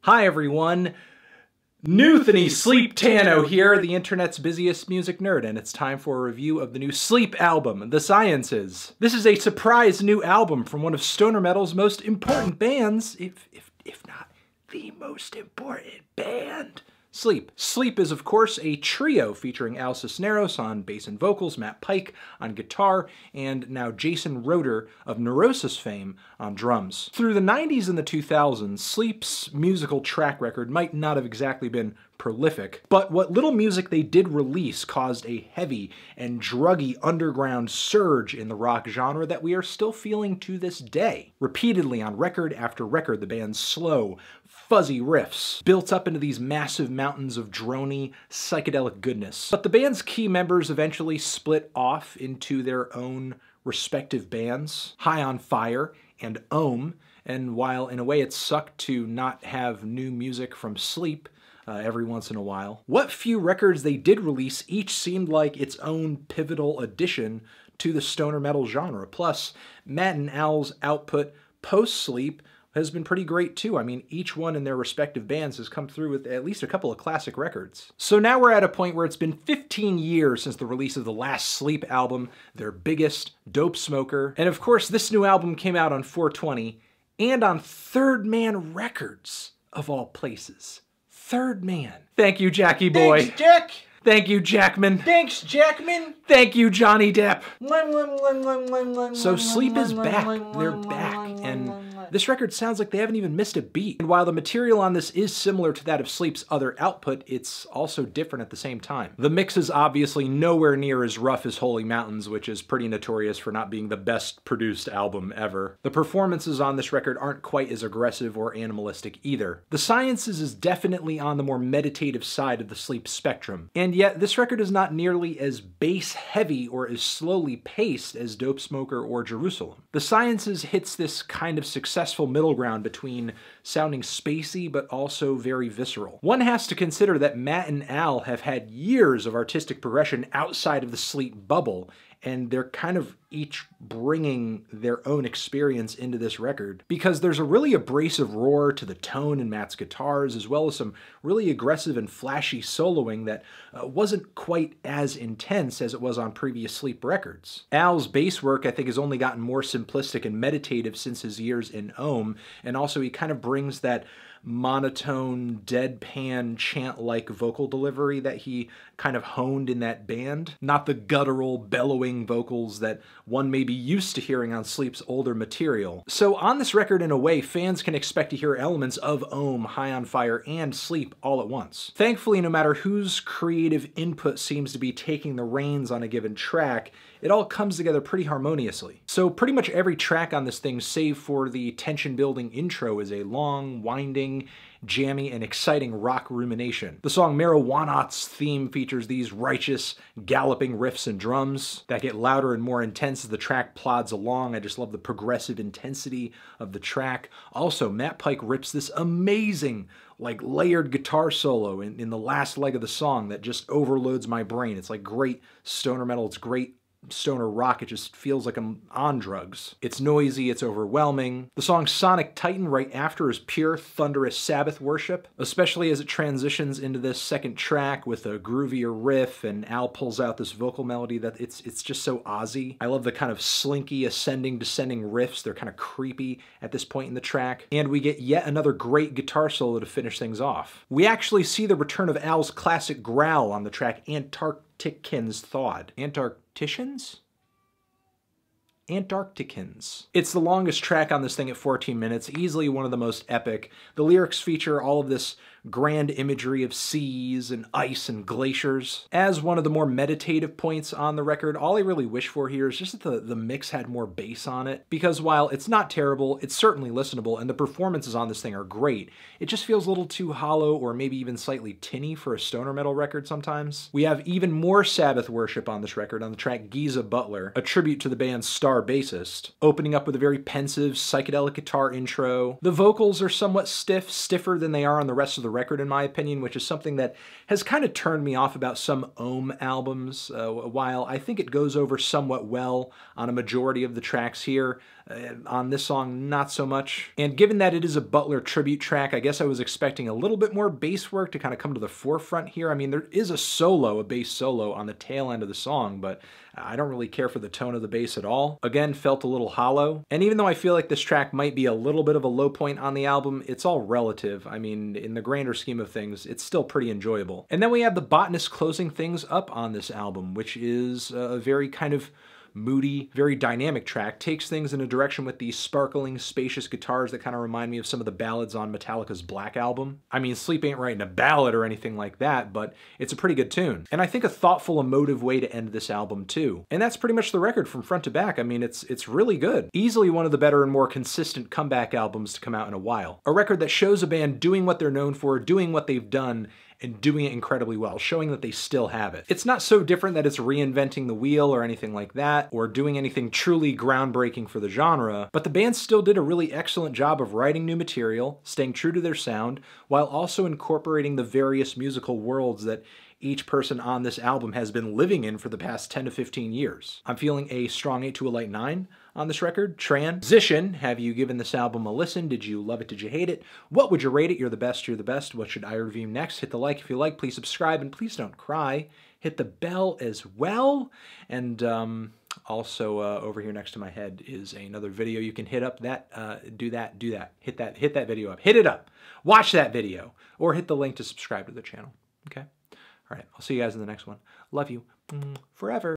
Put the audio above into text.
Hi everyone, Newthony Sleep Tano here, the internet's busiest music nerd, and it's time for a review of the new Sleep album, The Sciences. This is a surprise new album from one of stoner metal's most important bands, if not the most important band. Sleep. Sleep is, of course, a trio featuring Al Cisneros on bass and vocals, Matt Pike on guitar, and now Jason Roeder of Neurosis fame on drums. Through the 90s and the 2000s, Sleep's musical track record might not have exactly been prolific, but what little music they did release caused a heavy and druggy underground surge in the rock genre that we are still feeling to this day. Repeatedly on record after record, the band's slow, fuzzy riffs built up into these massive mountains of drony, psychedelic goodness. But the band's key members eventually split off into their own respective bands, High on Fire and Ohm, and while in a way it sucked to not have new music from Sleep, every once in a while, what few records they did release each seemed like its own pivotal addition to the stoner metal genre. Plus, Matt and Al's output post-Sleep has been pretty great too. I mean, each one in their respective bands has come through with at least a couple of classic records. So now we're at a point where it's been 15 years since the release of the last Sleep album, their biggest, Dope Smoker. And of course, this new album came out on 420 and on Third Man Records, of all places. Third Man. Thank you, Jackie boy. Thanks, Jack. Thank you, Jackman. Thanks, Jackman. Thank you, Johnny Depp. So So Sleep is back. They're back. And this record sounds like they haven't even missed a beat. And while the material on this is similar to that of Sleep's other output, it's also different at the same time. The mix is obviously nowhere near as rough as Holy Mountains, which is pretty notorious for not being the best produced album ever. The performances on this record aren't quite as aggressive or animalistic either. The Sciences is definitely on the more meditative side of the Sleep spectrum. And yet, this record is not nearly as bass-heavy or as slowly paced as Dope Smoker or Jerusalem. The Sciences hits this kind of successful middle ground between sounding spacey but also very visceral. One has to consider that Matt and Al have had years of artistic progression outside of the Sleep bubble, and they're kind of each bringing their own experience into this record, because there's a really abrasive roar to the tone in Matt's guitars, as well as some really aggressive and flashy soloing that wasn't quite as intense as it was on previous Sleep records. Al's bass work, I think, has only gotten more simplistic and meditative since his years in Ohm, and also he kind of brings that monotone, deadpan, chant-like vocal delivery that he kind of honed in that band. Not the guttural, bellowing vocals that one may be used to hearing on Sleep's older material. So on this record, in a way, fans can expect to hear elements of Ohm, High on Fire, and Sleep all at once. Thankfully, no matter whose creative input seems to be taking the reins on a given track, it all comes together pretty harmoniously. So pretty much every track on this thing, save for the tension-building intro, is a long, winding, jammy, and exciting rock rumination. The song Marijuana's theme features these righteous, galloping riffs and drums that get louder and more intense as the track plods along. I just love the progressive intensity of the track. Also, Matt Pike rips this amazing, like, layered guitar solo in the last leg of the song that just overloads my brain. It's like great stoner metal, it's great stoner rock. It just feels like I'm on drugs. It's noisy, it's overwhelming. The song Sonic Titan right after is pure thunderous Sabbath worship, especially as it transitions into this second track with a groovier riff, and Al pulls out this vocal melody that it's just so Ozzy. I love the kind of slinky ascending, descending riffs. They're kind of creepy at this point in the track. And we get yet another great guitar solo to finish things off. We actually see the return of Al's classic growl on the track Antarcticans Thawed. Antarcticians? Antarcticans. It's the longest track on this thing at 14 minutes, easily one of the most epic. The lyrics feature all of this grand imagery of seas and ice and glaciers. As one of the more meditative points on the record, all I really wish for here is just that the mix had more bass on it, because while it's not terrible, it's certainly listenable, and the performances on this thing are great, it just feels a little too hollow or maybe even slightly tinny for a stoner metal record sometimes. We have even more Sabbath worship on this record on the track Giza Butler, a tribute to the band's star bassist, opening up with a very pensive psychedelic guitar intro. The vocals are somewhat stiffer than they are on the rest of the record in my opinion, which is something that has kind of turned me off about some Ohm albums. While I think it goes over somewhat well on a majority of the tracks here, On this song, not so much. And given that it is a Butler tribute track, I guess I was expecting a little bit more bass work to kind of come to the forefront here. I mean, there is a bass solo on the tail end of the song, but I don't really care for the tone of the bass at all. Again, felt a little hollow. And even though I feel like this track might be a little bit of a low point on the album, it's all relative. I mean, in the grander scheme of things, it's still pretty enjoyable. And then we have The Botanist closing things up on this album, which is a very kind of moody, very dynamic track, takes things in a direction with these sparkling, spacious guitars that kind of remind me of some of the ballads on Metallica's Black Album. I mean, Sleep ain't writing a ballad or anything like that, but it's a pretty good tune. And I think a thoughtful, emotive way to end this album too. And that's pretty much the record from front to back. I mean, it's really good. Easily one of the better and more consistent comeback albums to come out in a while. A record that shows a band doing what they're known for, doing what they've done, and doing it incredibly well, showing that they still have it. It's not so different that it's reinventing the wheel or anything like that, or doing anything truly groundbreaking for the genre, but the band still did a really excellent job of writing new material, staying true to their sound, while also incorporating the various musical worlds that each person on this album has been living in for the past 10 to 15 years. I'm feeling a strong 8 to a light 9 on this record. Transition, have you given this album a listen? Did you love it? Did you hate it? What would you rate it? You're the best, you're the best. What should I review next? Hit the like if you like, please subscribe, and please don't cry. Hit the bell as well. And also over here next to my head is another video you can hit up. Do that. Hit that video up. Hit it up. Watch that video. Or hit the link to subscribe to the channel. Okay? All right, I'll see you guys in the next one. Love you forever.